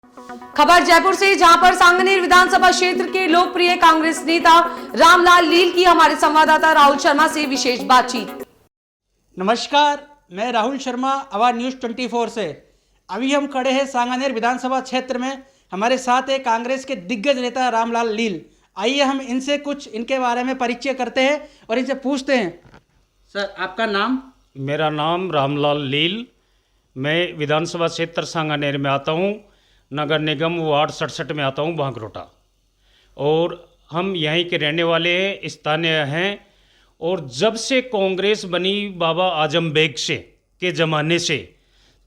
खबर जयपुर से, जहां पर सांगनेर विधानसभा क्षेत्र के लोकप्रिय कांग्रेस नेता रामलाल लील की हमारे संवाददाता राहुल शर्मा से विशेष बातचीत। नमस्कार, मैं राहुल शर्मा, आवाज न्यूज़ 24 से। अभी हम खड़े हैं सांगनेर विधानसभा क्षेत्र में। हमारे साथ है कांग्रेस के दिग्गज नेता रामलाल लील। आइए हम इनसे कुछ इनके बारे में परिचय करते हैं और इनसे पूछते हैं। सर, आपका नाम? मेरा नाम रामलाल लील। मैं विधानसभा क्षेत्र सांगानेर में आता हूँ। नगर निगम वार्ड 67 में आता हूँ, भांकरोटा। और हम यहीं के रहने वाले हैं, स्थानीय हैं। और जब से कांग्रेस बनी बाबा आजम बेग से के ज़माने से,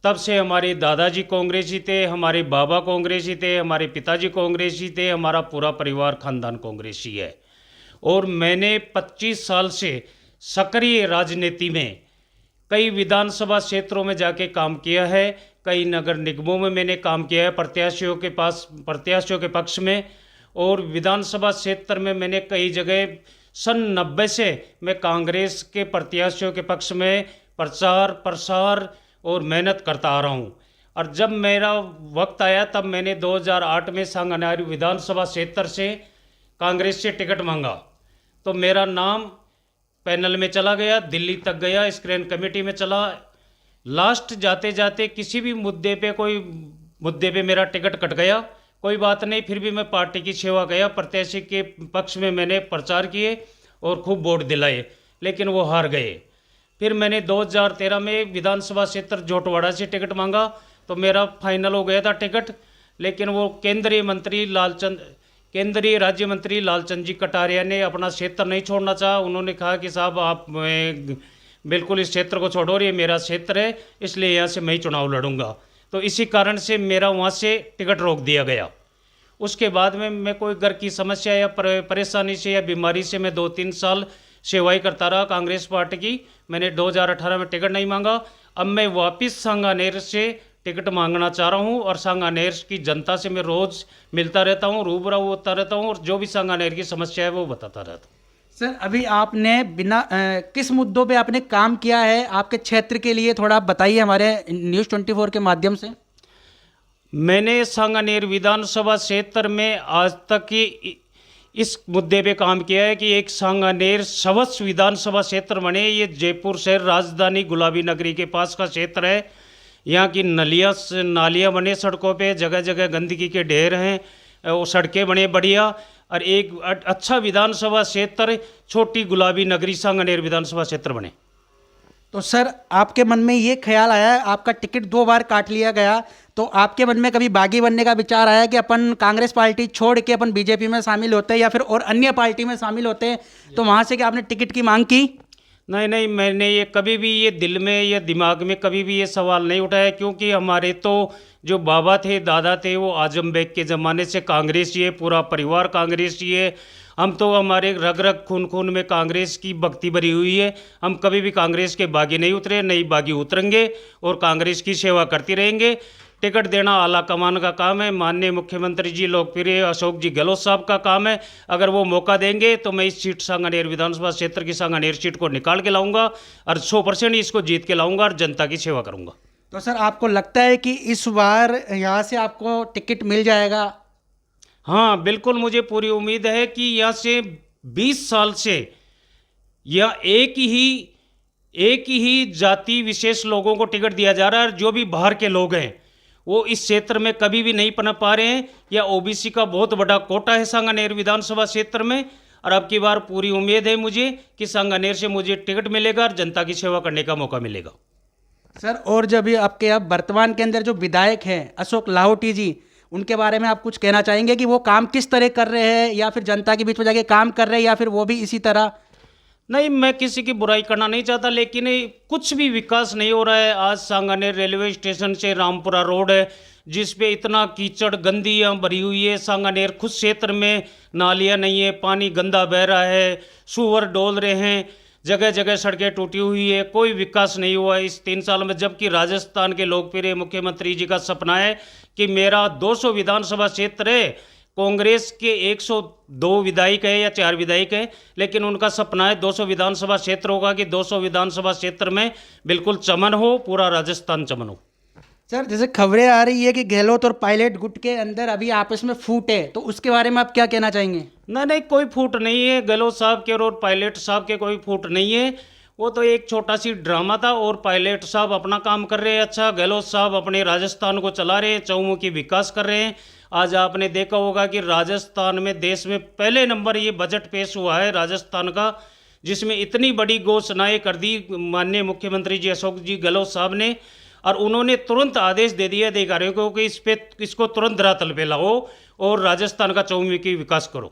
तब से हमारे दादाजी कांग्रेसी थे, हमारे बाबा कांग्रेसी थे, हमारे पिताजी कांग्रेसी थे, हमारा पूरा परिवार खानदान कांग्रेसी है। और मैंने 25 साल से सक्रिय राजनीति में कई विधानसभा क्षेत्रों में जाके काम किया है, कई नगर निगमों में मैंने काम किया है प्रत्याशियों के पक्ष में। और विधानसभा क्षेत्र में मैंने कई जगह सन 90 से मैं कांग्रेस के प्रत्याशियों के पक्ष में प्रचार प्रसार और मेहनत करता आ रहा हूँ। और जब मेरा वक्त आया तब मैंने 2008 में सांगनेर विधानसभा क्षेत्र से कांग्रेस से टिकट मांगा, तो मेरा नाम पैनल में चला गया, दिल्ली तक गया, स्क्रीन कमेटी में चला। लास्ट जाते जाते किसी भी कोई मुद्दे पे मेरा टिकट कट गया, कोई बात नहीं, फिर भी मैं पार्टी की सेवा किया। प्रत्याशी के पक्ष में मैंने प्रचार किए और खूब वोट दिलाए, लेकिन वो हार गए। फिर मैंने 2013 में विधानसभा क्षेत्र जोटवाड़ा से टिकट मांगा, तो मेरा फाइनल हो गया था टिकट। लेकिन वो केंद्रीय राज्य मंत्री लालचंद जी कटारिया ने अपना क्षेत्र नहीं छोड़ना चाहा। उन्होंने कहा कि साहब आप बिल्कुल इस क्षेत्र को छोड़ो, ये मेरा क्षेत्र है, इसलिए यहाँ से मैं ही चुनाव लड़ूंगा। तो इसी कारण से मेरा वहाँ से टिकट रोक दिया गया। उसके बाद में मैं कोई घर की समस्या या परेशानी से या बीमारी से मैं 2-3 साल सेवाई करता रहा कांग्रेस पार्टी की। मैंने 2018 में टिकट नहीं मांगा। अब मैं वापस सांगानेर से टिकट मांगना चाह रहा हूं और सांगानेर की जनता से मैं रोज़ मिलता रहता हूं, रूबरू होता रहता हूं और जो भी सांगानेर की समस्या है वो बताता रहता हूं। सर, अभी आपने किस मुद्दों पे आपने काम किया है आपके क्षेत्र के लिए, थोड़ा आप बताइए हमारे न्यूज़ 24 के माध्यम से। मैंने सांगानेर विधानसभा क्षेत्र में आज तक की इस मुद्दे पे काम किया है कि एक सांगानेर स्वच्छ विधानसभा क्षेत्र बने। ये जयपुर शहर राजधानी गुलाबी नगरी के पास का क्षेत्र है। यहाँ की नालियाँ बने, सड़कों पे जगह जगह गंदगी के ढेर हैं, वो सड़कें बने बढ़िया। और एक अच्छा विधानसभा क्षेत्र, छोटी गुलाबी नगरी सांगानेर विधानसभा क्षेत्र बने। तो सर, आपके मन में ये ख्याल आया, आपका टिकट 2 बार काट लिया गया, तो आपके मन में कभी बागी बनने का विचार आया कि अपन कांग्रेस पार्टी छोड़ के अपन बीजेपी में शामिल होते हैं या फिर और अन्य पार्टी में शामिल होते हैं, तो वहाँ से क्या आपने टिकट की मांग की? नहीं, मैंने ये कभी भी ये दिल में या दिमाग में कभी भी ये सवाल नहीं उठाया, क्योंकि हमारे तो जो बाबा थे, दादा थे, वो आजम बेग के ज़माने से कांग्रेसी है, पूरा परिवार कांग्रेसी है। हम तो हमारे रग रग खून में कांग्रेस की भक्ति भरी हुई है। हम कभी भी कांग्रेस के बागी नहीं उतरे, नहीं बागी उतरेंगे और कांग्रेस की सेवा करती रहेंगे। टिकट देना आला कमान का काम है, माननीय मुख्यमंत्री जी लोकप्रिय अशोक जी गहलोत साहब का काम है। अगर वो मौका देंगे तो मैं इस सीट सांगानेर विधानसभा क्षेत्र की सांगानेर सीट को निकाल के लाऊंगा और 100% इसको जीत के लाऊंगा और जनता की सेवा करूंगा। तो सर, आपको लगता है कि इस बार यहाँ से आपको टिकट मिल जाएगा? हाँ, बिल्कुल, मुझे पूरी उम्मीद है कि यहाँ से 20 साल से यह एक ही जाति विशेष लोगों को टिकट दिया जा रहा है। और जो भी बाहर के लोग हैं वो इस क्षेत्र में कभी भी नहीं पनप पा रहे हैं। या ओबीसी का बहुत बड़ा कोटा है सांगानेर विधानसभा क्षेत्र में। और अब की बार पूरी उम्मीद है मुझे कि सांगानेर से मुझे टिकट मिलेगा और जनता की सेवा करने का मौका मिलेगा। सर, और जब ये आपके अब वर्तमान के अंदर जो विधायक हैं अशोक लाहोटी जी, उनके बारे में आप कुछ कहना चाहेंगे कि वो काम किस तरह कर रहे हैं, या फिर जनता के बीच में जाके काम कर रहे हैं, या फिर वो भी इसी तरह? नहीं, मैं किसी की बुराई करना नहीं चाहता, लेकिन कुछ भी विकास नहीं हो रहा है। आज सांगानेर रेलवे स्टेशन से रामपुरा रोड है, जिस पे इतना कीचड़ गंदियाँ भरी हुई है। सांगानेर खुद क्षेत्र में नालियाँ नहीं है, पानी गंदा बह रहा है, सूअर डोल रहे हैं, जगह जगह सड़कें टूटी हुई है, कोई विकास नहीं हुआ इस 3 साल में। जबकि राजस्थान के लोकप्रिय मुख्यमंत्री जी का सपना है कि मेरा 200 विधानसभा क्षेत्र है। कांग्रेस के 102 विधायक है या 4 विधायक है, लेकिन उनका सपना है 200 विधानसभा क्षेत्र होगा, कि 200 विधानसभा क्षेत्र में बिल्कुल चमन हो, पूरा राजस्थान चमन हो। सर जैसे खबरें आ रही है कि गहलोत और पायलट गुट के अंदर अभी आपस में फूट है, तो उसके बारे में आप क्या कहना चाहेंगे? नहीं नहीं, कोई फूट नहीं है गहलोत साहब के और पायलट साहब के, कोई फूट नहीं है। वो तो एक छोटा सी ड्रामा था और पायलट साहब अपना काम कर रहे हैं अच्छा, गहलोत साहब अपने राजस्थान को चला रहे हैं, चहुमुखी विकास कर रहे हैं। आज आपने देखा होगा कि राजस्थान में देश में पहले नंबर ये बजट पेश हुआ है राजस्थान का, जिसमें इतनी बड़ी घोषणाएं कर दी माननीय मुख्यमंत्री जी अशोक जी गहलोत साहब ने, और उन्होंने तुरंत आदेश दे दिया अधिकारियों को कि इसको तुरंत धरातल पे लाओ और राजस्थान का चहुमुखी विकास करो।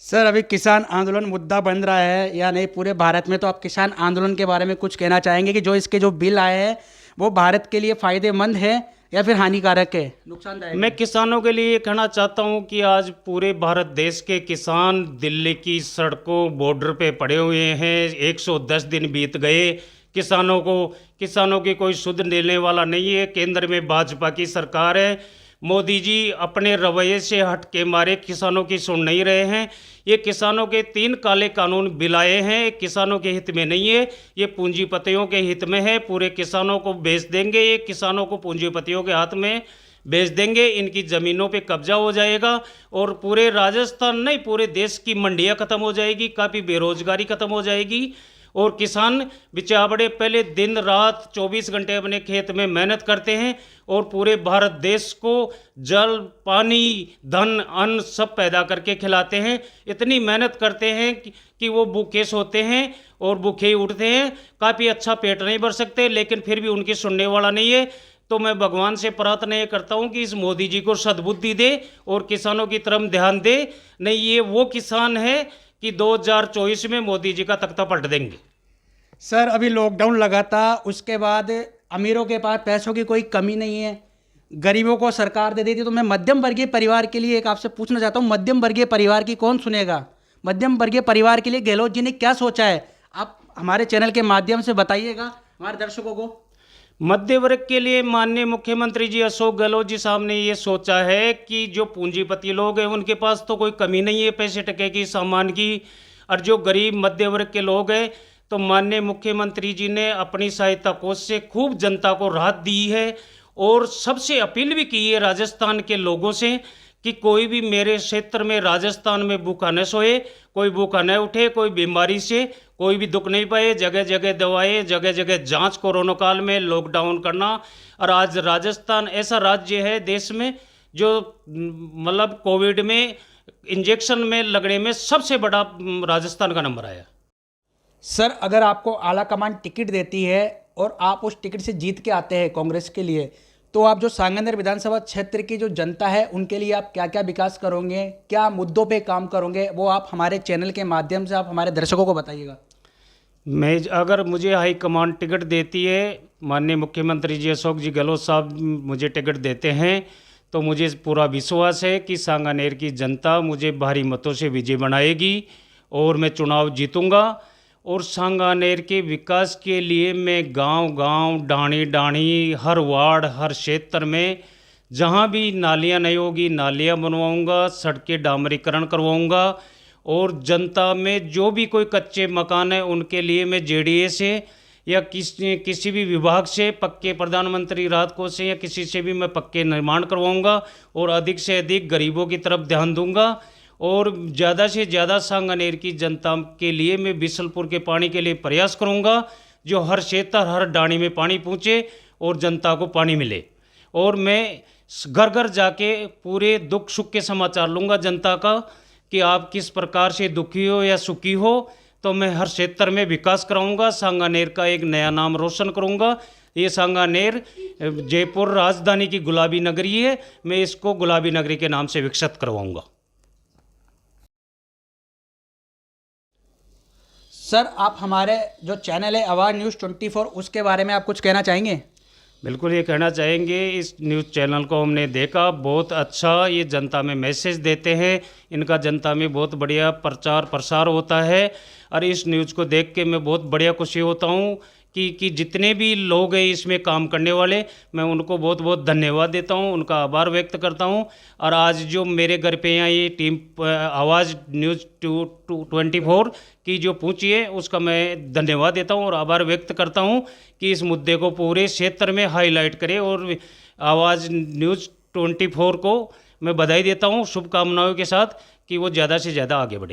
सर अभी किसान आंदोलन मुद्दा बन रहा है या नहीं पूरे भारत में, तो आप किसान आंदोलन के बारे में कुछ कहना चाहेंगे कि जो इसके जो बिल आए हैं वो भारत के लिए फ़ायदेमंद है या फिर हानिकारक है, नुकसानदायक? मैं किसानों के लिए कहना चाहता हूं कि आज पूरे भारत देश के किसान दिल्ली की सड़कों बॉर्डर पे पड़े हुए हैं। 110 दिन बीत गए, किसानों की कोई सुध लेने वाला नहीं है। केंद्र में भाजपा की सरकार है, मोदी जी अपने रवैये से हट के मारे किसानों की सुन नहीं रहे हैं। ये किसानों के 3 काले कानून बिलाए हैं, किसानों के हित में नहीं है, ये पूंजीपतियों के हित में है। पूरे किसानों को बेच देंगे, ये किसानों को पूंजीपतियों के हाथ में बेच देंगे, इनकी ज़मीनों पे कब्जा हो जाएगा और पूरे राजस्थान नहीं पूरे देश की मंडियां खत्म हो जाएगी, काफ़ी बेरोजगारी खत्म हो जाएगी। और किसान बेचारे पहले दिन रात 24 घंटे अपने खेत में मेहनत करते हैं और पूरे भारत देश को जल, पानी, धन, अन्न सब पैदा करके खिलाते हैं। इतनी मेहनत करते हैं कि वो भूखे सोते हैं और भूखे ही उठते हैं, काफ़ी अच्छा पेट नहीं भर सकते, लेकिन फिर भी उनकी सुनने वाला नहीं है। तो मैं भगवान से प्रार्थना ये करता हूँ कि इस मोदी जी को सद्बुद्धि दे और किसानों की तरफ ध्यान दे। नहीं, ये वो किसान है कि 2024 में मोदी जी का तख्ता पलट देंगे। सर अभी लॉकडाउन लगा था, उसके बाद अमीरों के पास पैसों की कोई कमी नहीं है, गरीबों को सरकार दे देती, तो मैं मध्यम वर्गीय परिवार के लिए एक आपसे पूछना चाहता हूँ, मध्यम वर्गीय परिवार की कौन सुनेगा? मध्यम वर्गीय परिवार के लिए गहलोत जी ने क्या सोचा है, आप हमारे चैनल के माध्यम से बताइएगा हमारे दर्शकों को। मध्य वर्ग के लिए माननीय मुख्यमंत्री जी अशोक गहलोत जी साहब ने ये सोचा है कि जो पूंजीपति लोग हैं उनके पास तो कोई कमी नहीं है पैसे टके की, सामान की, और जो गरीब मध्य वर्ग के लोग हैं तो माननीय मुख्यमंत्री जी ने अपनी सहायता कोष से खूब जनता को राहत दी है और सबसे अपील भी की है राजस्थान के लोगों से कि कोई भी मेरे क्षेत्र में राजस्थान में भूखा न सोए, कोई भूखा न उठे, कोई बीमारी से कोई भी दुख नहीं पाए। जगह जगह दवाएं, जगह जगह जांच, कोरोना काल में लॉकडाउन करना। और आज राजस्थान ऐसा राज्य है देश में जो मतलब कोविड में इंजेक्शन में लगने में सबसे बड़ा राजस्थान का नंबर आया। सर अगर आपको आला कमान टिकट देती है और आप उस टिकट से जीत के आते हैं कांग्रेस के लिए, तो आप जो सांगानेर विधानसभा क्षेत्र की जो जनता है उनके लिए आप क्या क्या विकास करोगे, क्या मुद्दों पे काम करोगे, वो आप हमारे चैनल के माध्यम से आप हमारे दर्शकों को बताइएगा। मैं अगर मुझे हाईकमान टिकट देती है, माननीय मुख्यमंत्री जी अशोक जी गहलोत साहब मुझे टिकट देते हैं, तो मुझे पूरा विश्वास है कि सांगानेर की जनता मुझे भारी मतों से विजय बनाएगी और मैं चुनाव जीतूंगा। और सांगानेर के विकास के लिए मैं गांव-गांव, डाणी-डाणी, हर वार्ड, हर क्षेत्र में जहां भी नालियां नहीं होगी नालियां बनवाऊंगा, सड़कें डामरीकरण करवाऊंगा और जनता में जो भी कोई कच्चे मकान है उनके लिए मैं जेडीए से या किसी भी विभाग से पक्के प्रधानमंत्री राहत कोष से या किसी से भी मैं पक्के निर्माण करवाऊंगा और अधिक से अधिक गरीबों की तरफ ध्यान दूंगा। और ज़्यादा से ज़्यादा सांगानेर की जनता के लिए मैं बिसलपुर के पानी के लिए प्रयास करूंगा, जो हर क्षेत्र हर डाणी में पानी पहुंचे और जनता को पानी मिले। और मैं घर घर जाके पूरे दुख सुख के समाचार लूँगा जनता का कि आप किस प्रकार से दुखी हो या सुखी हो, तो मैं हर क्षेत्र में विकास कराऊंगा, सांगानेर का एक नया नाम रोशन करूंगा। ये सांगानेर जयपुर राजधानी की गुलाबी नगरी है, मैं इसको गुलाबी नगरी के नाम से विकसित करवाऊंगा। सर आप हमारे जो चैनल है आवाज़ न्यूज़ 24 उसके बारे में आप कुछ कहना चाहेंगे? बिल्कुल ये कहना चाहेंगे, इस न्यूज़ चैनल को हमने देखा, बहुत अच्छा ये जनता में मैसेज देते हैं, इनका जनता में बहुत बढ़िया प्रचार प्रसार होता है और इस न्यूज़ को देख के मैं बहुत बढ़िया खुशी होता हूँ कि जितने भी लोग हैं इसमें काम करने वाले, मैं उनको बहुत बहुत धन्यवाद देता हूँ, उनका आभार व्यक्त करता हूँ। और आज जो मेरे घर पे यहाँ ये टीम आवाज़ न्यूज़ 24 की जो पहुँची है उसका मैं धन्यवाद देता हूँ और आभार व्यक्त करता हूँ कि इस मुद्दे को पूरे क्षेत्र में हाईलाइट करे। और आवाज़ न्यूज़ 24 को मैं बधाई देता हूँ शुभकामनाओं के साथ कि वो ज़्यादा से ज़्यादा आगे बढ़े।